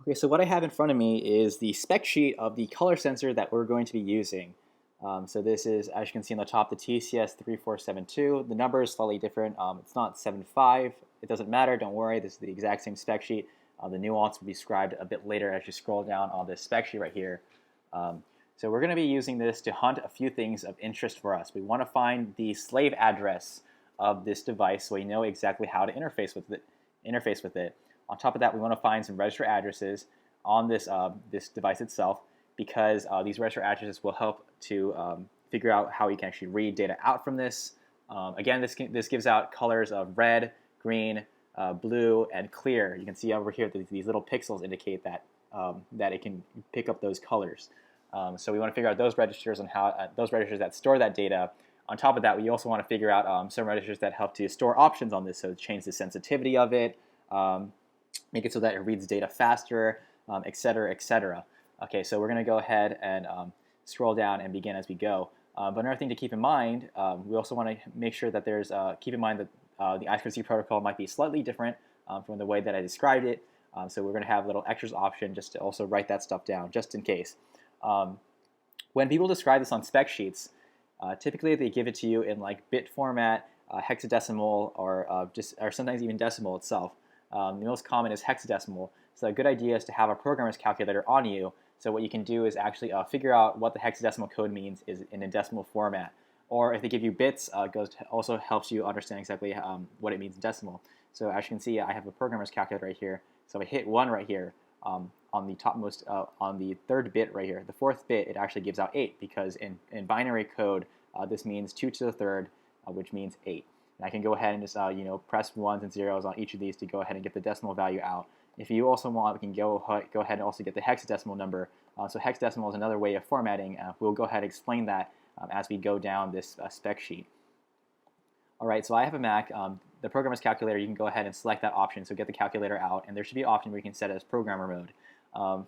Okay, so what I have in front of me is the spec sheet of the color sensor that we're going to be using. So this is, as you can see on the top, the TCS34725. The number is slightly different. It's not 75. It doesn't matter. Don't worry. This is the exact same spec sheet. The nuance will be described a bit later as you scroll down on this spec sheet right here. So we're going to be using this to hunt a few things of interest for us. We want to find the slave address of this device so we know exactly how to interface with it. On top of that, we want to find some register addresses on this device itself, because these register addresses will help to figure out how we can actually read data out from this. Again, this gives out colors of red, green, blue, and clear. You can see over here that these little pixels indicate that that it can pick up those colors. So we want to figure out those registers and how those registers that store that data. On top of that, we also want to figure out some registers that help to store options on this, so change the sensitivity of it, make it so that it reads data faster, et cetera, et cetera. Okay, so we're going to go ahead and scroll down and begin as we go. But another thing to keep in mind, we also want to make sure that keep in mind that the I2C protocol might be slightly different from the way that I described it. So we're going to have a little extras option just to also write that stuff down, just in case. When people describe this on spec sheets, typically they give it to you in like bit format, hexadecimal, or sometimes even decimal itself. The most common is hexadecimal, so a good idea is to have a programmer's calculator on you. So what you can do is actually figure out what the hexadecimal code means is in a decimal format. Or if they give you bits, also helps you understand exactly what it means in decimal. So as you can see, I have a programmer's calculator right here. So if I hit 1 right here, on the topmost, on the third bit right here, the fourth bit, it actually gives out 8, because in binary code, this means 2 to the third, which means 8. And I can go ahead and just press 1s and 0s on each of these to go ahead and get the decimal value out. If you also want, we can go ahead and also get the hexadecimal number. So hexadecimal is another way of formatting. We'll go ahead and explain that as we go down this spec sheet. All right, so I have a Mac. The programmer's calculator, you can go ahead and select that option, so get the calculator out, and there should be an option where you can set it as programmer mode.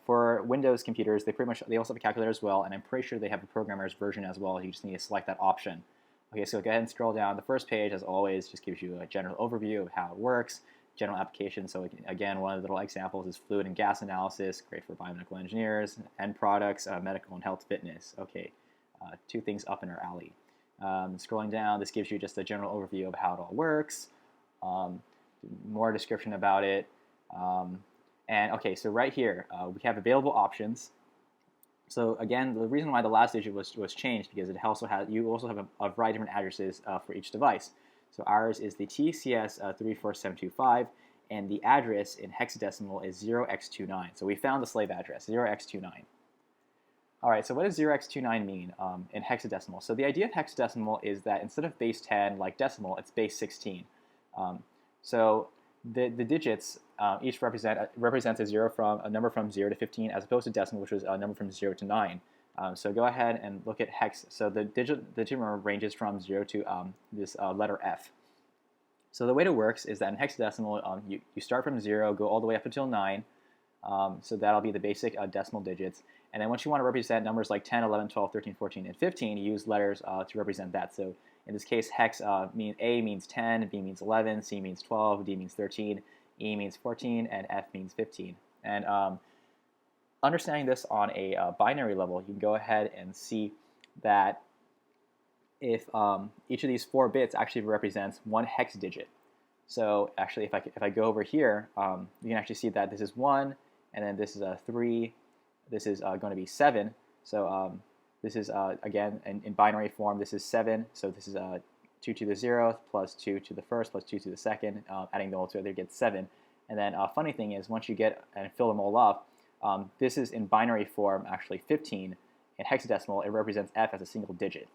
For Windows computers, they also have a calculator as well, and I'm pretty sure they have a programmer's version as well. You just need to select that option. Okay, so go ahead and scroll down. The first page, as always, just gives you a general overview of how it works, general application. So again, one of the little examples is fluid and gas analysis, great for biomedical engineers, end products, medical and health fitness. Okay, 2 things up in our alley. Scrolling down, this gives you just a general overview of how it all works, more description about it. And okay, so right here, we have available options. So again, the reason why the last digit was changed, because you also have a variety of different addresses for each device. So ours is the TCS34725, and the address in hexadecimal is 0x29. So we found the slave address, 0x29. All right, so what does 0x29 mean in hexadecimal? So the idea of hexadecimal is that instead of base 10 like decimal, it's base 16. So the digits each represents a number from 0 to 15, as opposed to decimal, which was a number from 0 to 9. So go ahead and look at hex. So the digit number ranges from 0 to this letter F. So the way it works is that in hexadecimal, you start from 0, go all the way up until 9. So that'll be the basic decimal digits. And then once you want to represent numbers like 10, 11, 12, 13, 14, and 15, you use letters to represent that. So in this case, hex A means 10, B means 11, C means 12, D means 13, E means 14, and F means 15. And understanding this on a binary level, you can go ahead and see that if each of these 4 bits actually represents 1 hex digit. So actually, if I go over here, you can actually see that this is 1, and then this is a 3. This is going to be 7. So this is, again, in binary form, this is 7. So this is 2 to the 0th plus 2 to the 1st plus 2 to the 2nd. Adding them all together gets 7. And then funny thing is, once you get and fill them all up, this is in binary form actually 15. In hexadecimal, it represents F as a single digit.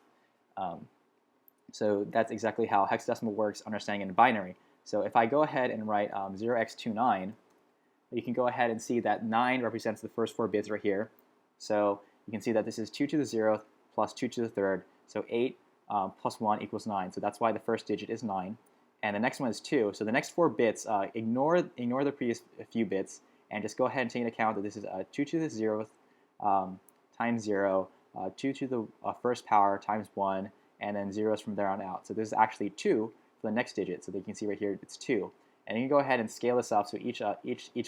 So that's exactly how hexadecimal works, understanding in binary. So if I go ahead and write 0x29, you can go ahead and see that 9 represents the first 4 bits right here. So you can see that this is 2 to the 0th plus 2 to the 3rd. So 8 plus 1 equals 9. So that's why the first digit is 9. And the next one is 2. So the next 4 bits, ignore the previous few bits, and just go ahead and take into account that this is 2 to the 0th times 0, 2 to the first power times 1, and then zeros from there on out. So this is actually 2 for the next digit. So you can see right here it's 2. And you can go ahead and scale this up so each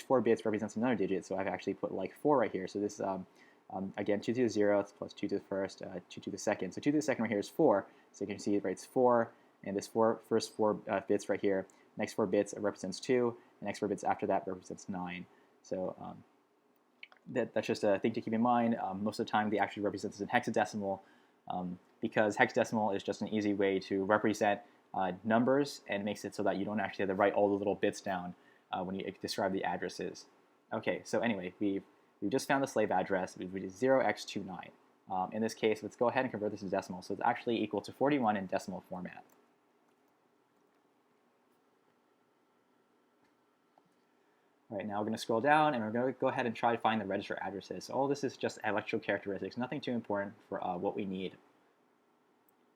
4 bits represents another digit. So I've actually put like 4 right here. So this again, 2 to the 0th plus 2 to the first, 2 to the second. So 2 to the second right here is 4. So you can see it writes 4, and this first 4 bits right here, next 4 bits represents 2, the next 4 bits after that represents 9. So that's just a thing to keep in mind. Most of the time, they actually represent this in hexadecimal because hexadecimal is just an easy way to represent numbers and makes it so that you don't actually have to write all the little bits down when you describe the addresses. Okay, so anyway, we just found the slave address, which is 0x29. In this case, let's go ahead and convert this to decimal. So it's actually equal to 41 in decimal format. All right, now we're going to scroll down, and we're going to go ahead and try to find the register addresses. So all this is just electrical characteristics, nothing too important for what we need.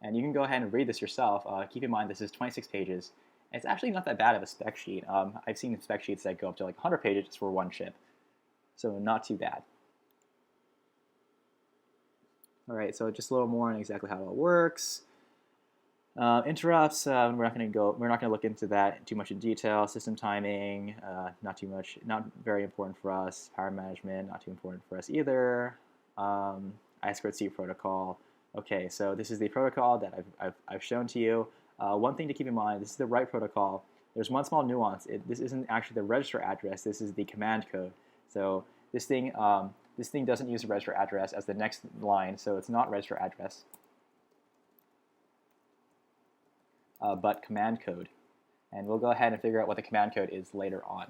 And you can go ahead and read this yourself. Keep in mind this is 26 pages. And it's actually not that bad of a spec sheet. I've seen spec sheets that go up to like 100 pages just for one chip. So not too bad. All right, so just a little more on exactly how it works. Interrupts, we're not going to look into that too much in detail. System timing, not very important for us. Power management, not too important for us either. I2C protocol. Okay, so this is the protocol that I've shown to you. One thing to keep in mind, this is the right protocol. There's one small nuance. This isn't actually the register address. This is the command code. So this thing doesn't use the register address as the next line, so it's not register address. But command code. And we'll go ahead and figure out what the command code is later on.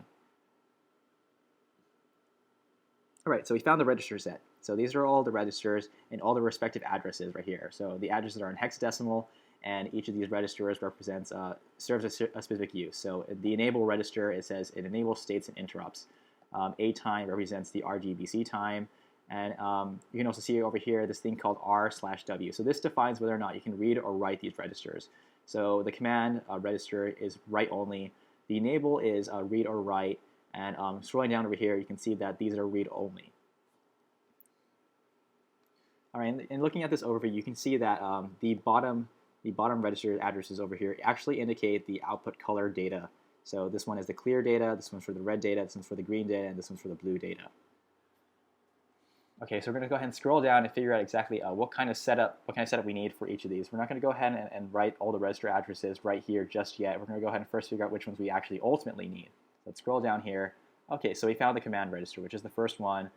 All right, so we found the register set. So these are all the registers and all the respective addresses right here. So the addresses are in hexadecimal, and each of these registers represents serves a specific use. So the enable register, it says it enables states and interrupts. A time represents the RGBC time. And you can also see over here this thing called R/W. So this defines whether or not you can read or write these registers. So the command register is write only. The enable is read or write. And scrolling down over here, you can see that these are read only. All right, and looking at this overview, you can see that the bottom register addresses over here actually indicate the output color data. So this one is the clear data, this one's for the red data, this one's for the green data, and this one's for the blue data. Okay, so we're going to go ahead and scroll down and figure out exactly what kind of setup we need for each of these. We're not going to go ahead and write all the register addresses right here just yet. We're going to go ahead and first figure out which ones we actually ultimately need. Let's scroll down here. Okay, so we found the command register, which is the first one.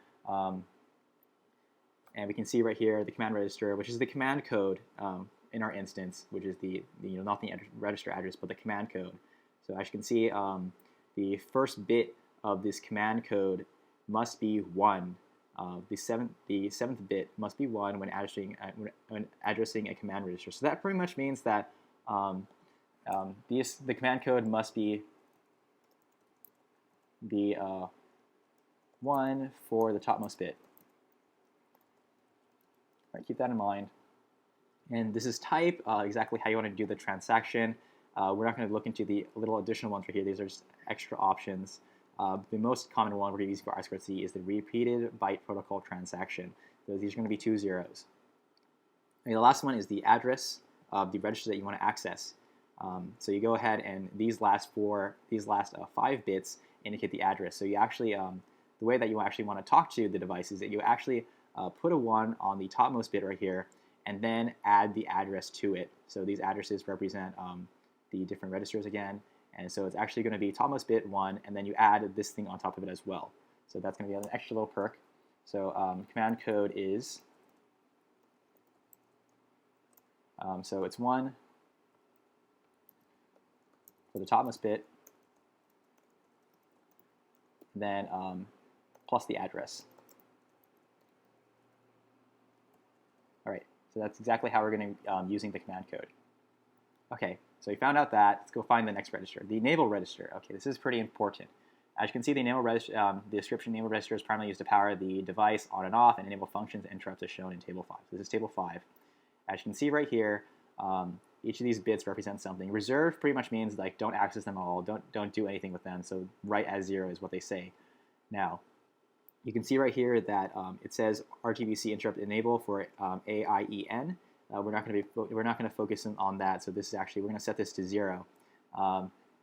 And we can see right here the command register, which is the command code in our instance, which is not the register address, but the command code. So as you can see, the first bit of this command code must be 1. The seventh bit must be 1 when addressing a command register. So that pretty much means that the command code must be 1 for the topmost bit. All right, keep that in mind. And this is type, exactly how you want to do the transaction. We're not going to look into the little additional ones right here. These are just extra options. The most common one we're using for I2C is the repeated byte protocol transaction. So these are going to be 2 zeros. And the last one is the address of the register that you want to access. So you go ahead and these last 5 bits indicate the address. So you actually, the way that you actually want to talk to the device is that you actually put a 1 on the topmost bit right here, and then add the address to it. So these addresses represent the different registers again. And so it's actually going to be topmost bit 1, and then you add this thing on top of it as well. So that's going to be an extra little perk. So command code is, so it's 1 for the topmost bit, then plus the address. All right, so that's exactly how we're going to using the command code. Okay, so we found out that. Let's go find the next register, the Naval Register. Okay, this is pretty important. As you can see, the Naval Register, the description Naval Register is primarily used to power the device on and off and enable functions and interrupts as shown in Table 5. So this is Table 5. As you can see right here, each of these bits represents something. Reserved pretty much means like don't access them at all, don't do anything with them. So write as 0 is what they say. Now, you can see right here that it says RTVC interrupt enable for AIEN. We're not going to focus on that. So this is actually, we're going to set this to 0.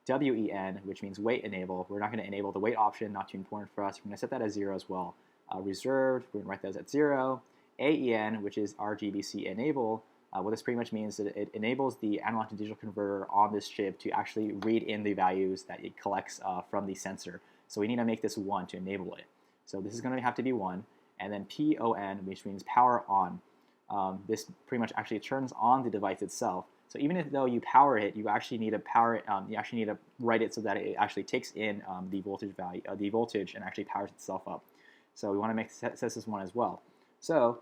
WEN, which means wait enable. We're not going to enable the wait option, not too important for us. We're going to set that as 0 as well. Reserved, we're going to write those at 0. AEN, which is RGBC enable. What this pretty much means is that it enables the analog to digital converter on this chip to actually read in the values that it collects from the sensor. So we need to make this 1 to enable it. So this is going to have to be 1. And then PON, which means power on. This pretty much actually turns on the device itself. So even though you power it, you actually need to power it. You actually need to write it so that it actually takes in the voltage value, the voltage, and actually powers itself up. So we want to make set this 1 as well. So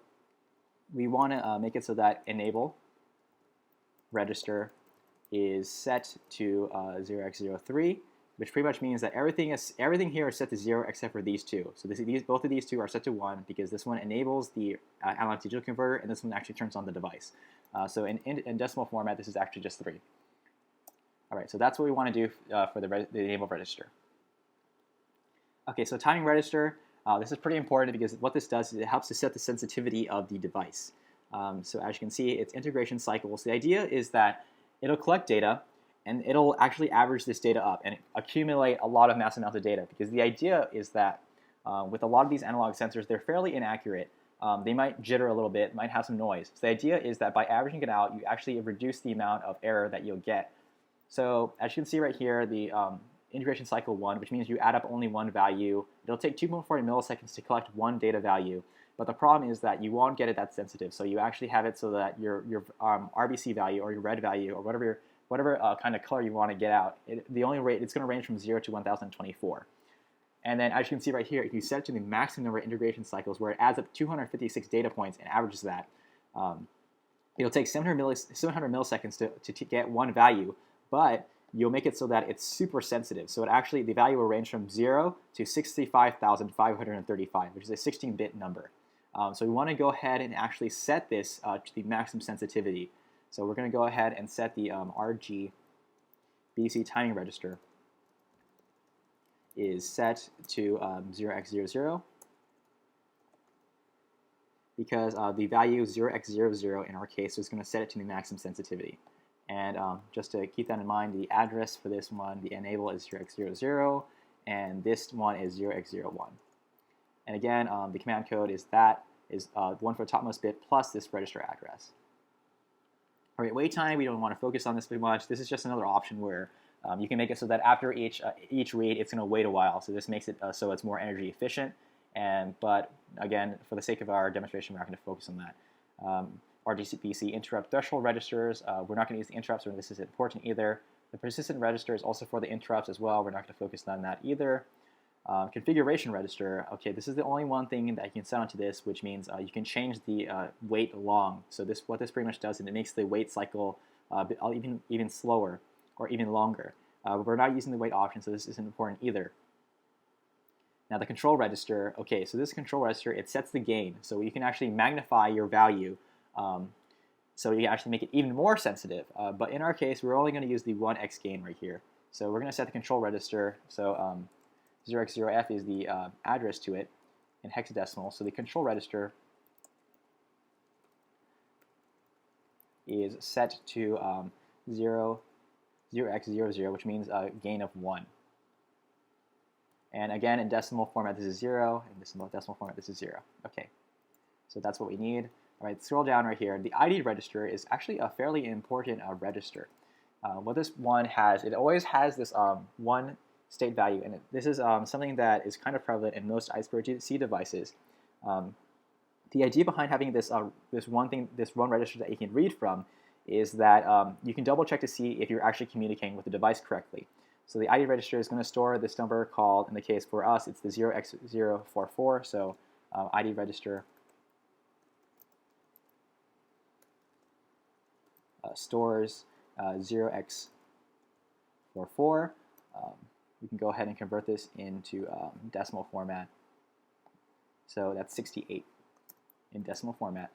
we want to make it so that enable register is set to 0x03, which pretty much means that everything here is set to 0 except for these two. So both of these two are set to 1 because this one enables the analog to digital converter, and this one actually turns on the device. So in decimal format, this is actually just 3. All right, so that's what we want to do for the enable register. Okay, so timing register. This is pretty important because what this does is it helps to set the sensitivity of the device. So as you can see, it's integration cycles. The idea is that it'll collect data, and it'll actually average this data up and accumulate a lot of massive amounts of data, because the idea is that with a lot of these analog sensors, they're fairly inaccurate. They might jitter a little bit, might have some noise. So the idea is that by averaging it out, you actually reduce the amount of error that you'll get. So as you can see right here, the integration cycle 1, which means you add up only one value. It'll take 2.40 milliseconds to collect one data value. But the problem is that you won't get it that sensitive. So you actually have it so that your RBC value or your red value or whatever kind of color you want to get out, the only rate, it's going to range from 0 to 1024. And then as you can see right here, if you set it to the maximum number of integration cycles where it adds up 256 data points and averages that, it'll take 700 milliseconds to get one value, but you'll make it so that it's super sensitive. So the value will range from 0 to 65,535, which is a 16-bit number. So we want to go ahead and actually set this to the maximum sensitivity. So we're going to go ahead and set the RGBC timing register is set to 0x00 because the value 0x00 in our case is going to set it to the maximum sensitivity. And just to keep that in mind, the address for this one, the enable is 0x00, and this one is 0x01. And again, the command code is 1 for the topmost bit plus this register address. All right, wait time, we don't want to focus on this too much. This is just another option where you can make it so that after each read, it's going to wait a while. So this makes it so it's more energy efficient. But again, for the sake of our demonstration, we're not going to focus on that. RGBC interrupt threshold registers. We're not going to use the interrupts, or this is important either. The persistent register is also for the interrupts as well. We're not going to focus on that either. Configuration register. Okay, this is the only one thing that you can set onto this, which means you can change the wait long. So what this pretty much does is it makes the wait cycle even slower or even longer. We're not using the wait option, so this isn't important either. Now the control register. Okay, so this control register, it sets the gain, so you can actually magnify your value. So you can actually make it even more sensitive. But in our case, we're only going to use the 1x gain right here. So we're going to set the control register. So 0x0f is the address to it in hexadecimal. So the control register is set to 0x00, which means a gain of 1. And again, in decimal format, this is 0. In decimal format, this is 0. Okay, so that's what we need. All right, scroll down right here. The ID register is actually a fairly important register. What this one has, it always has this one state value, and this is something that is kind of prevalent in most I2C devices. The idea behind having this one register that you can read from is that you can double check to see if you're actually communicating with the device correctly. So the ID register is going to store this number called, in the case for us, it's the 0x044. So ID register stores 0x44. We can go ahead and convert this into decimal format. So that's 68 in decimal format.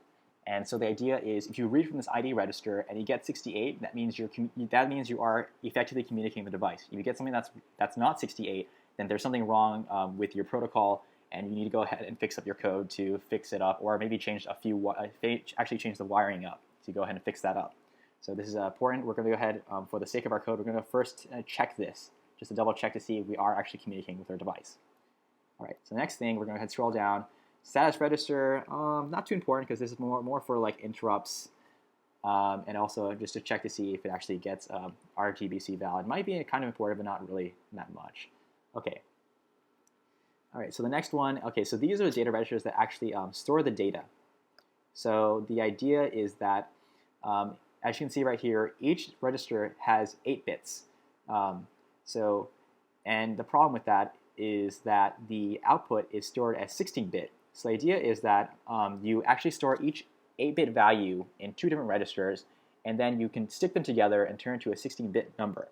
And so the idea is, if you read from this ID register and you get 68, that means you are effectively communicating with the device. If you get something that's not 68, then there's something wrong with your protocol, and you need to go ahead and fix up your code to fix it up, or maybe change actually change the wiring up to go ahead and fix that up. So this is important. We're going to go ahead, for the sake of our code, we're going to first check this, just to double check to see if we are actually communicating with our device. All right, so the next thing, we're going to go ahead and scroll down. Status register, not too important because this is more for like interrupts, and also just to check to see if it actually gets RGBC valid. Might be kind of important, but not really that much. Okay. All right, so the next one, okay, so these are the data registers that actually store the data. So the idea is that, as you can see right here, each register has 8 bits. And the problem with that is that the output is stored as 16-bit. So the idea is that you actually store each 8-bit value in 2 different registers, and then you can stick them together and turn it into a 16-bit number.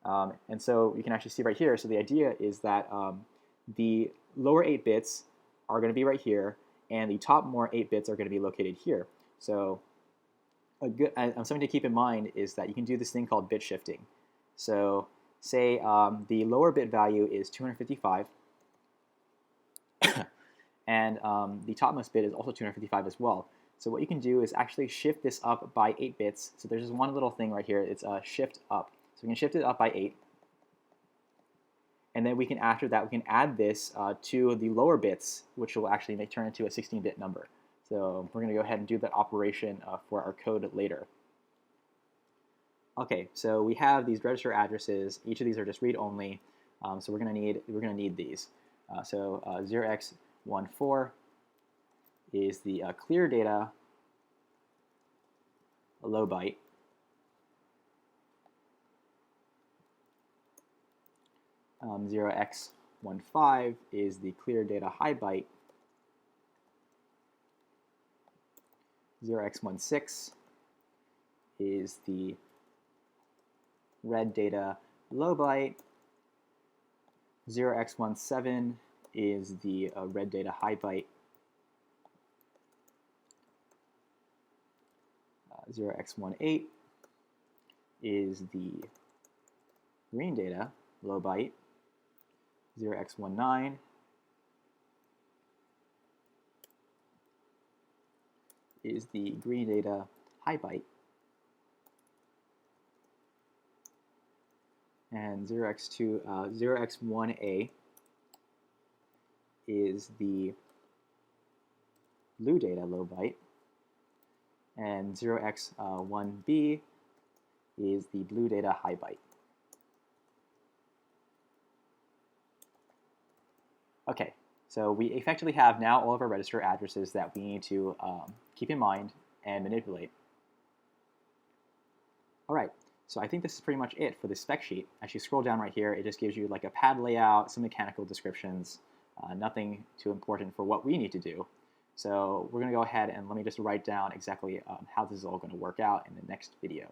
And so you can actually see right here, so the idea is that the lower 8 bits are going to be right here, and the top more 8 bits are going to be located here. So something to keep in mind is that you can do this thing called bit shifting. So say the lower bit value is 255, and the topmost bit is also 255 as well. So what you can do is actually shift this up by 8 bits. So there's this one little thing right here. It's shift up. So we can shift it up by 8. And then we can, after that, we can add this to the lower bits, which will actually turn into a 16-bit number. So we're going to go ahead and do that operation for our code later. Okay, so we have these register addresses. Each of these are just read-only. So we're going to need these. 0x14 is the clear data low byte. 0x15 is the clear data high byte. 0x16 is the red data low byte. 0x17 is the red data high byte. 0x18 is the green data low byte. 0x19 is the green data high byte. And 0x1a is the blue data low byte. And 0x1b is the blue data high byte. Okay, so we effectively have now all of our register addresses that we need to keep in mind and manipulate. All right, so I think this is pretty much it for the spec sheet. As you scroll down right here, it just gives you like a pad layout, some mechanical descriptions, nothing too important for what we need to do. So we're going to go ahead and let me just write down exactly how this is all going to work out in the next video.